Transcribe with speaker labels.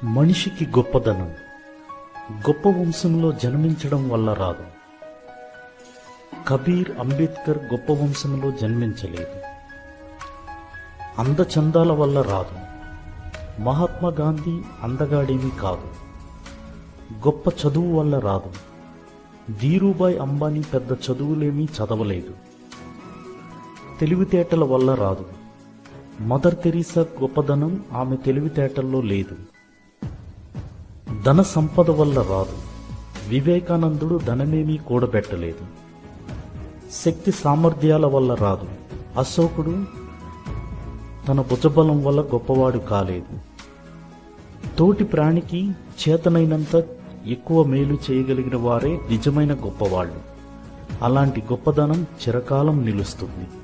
Speaker 1: మనిషికి గొప్పదనం గొప్ప వంశంలో జన్మించడం వల్ల రాదు. కబీర్, అంబేద్కర్ గొప్ప వంశంలో జన్మించలేదు. అందచందాల వల్ల రాదు. మహాత్మా గాంధీ అందగాడేమీ కాదు. గొప్ప చదువు వల్ల రాదు. ధీరూభాయ్ అంబానీ పెద్ద చదువులేమీ చదవలేదు. తెలివితేటల వల్ల రాదు. మదర్ తెరీసా గొప్పదనం ఆమె తెలివితేటల్లో లేదు. ధన సంపద వల్ల రాదు. వివేకానందుడు ధనమేమీ కూడబెట్టలేదు. శక్తి సామర్థ్యాల వల్ల రాదు. అశోకుడు తన భుజబలం వల్ల గొప్పవాడు కాలేదు. తోటి ప్రాణికి చేతనైనంత ఎక్కువ మేలు చేయగలిగిన వారే నిజమైన గొప్పవాళ్ళు. అలాంటి గొప్పదనం చిరకాలం నిలుస్తుంది.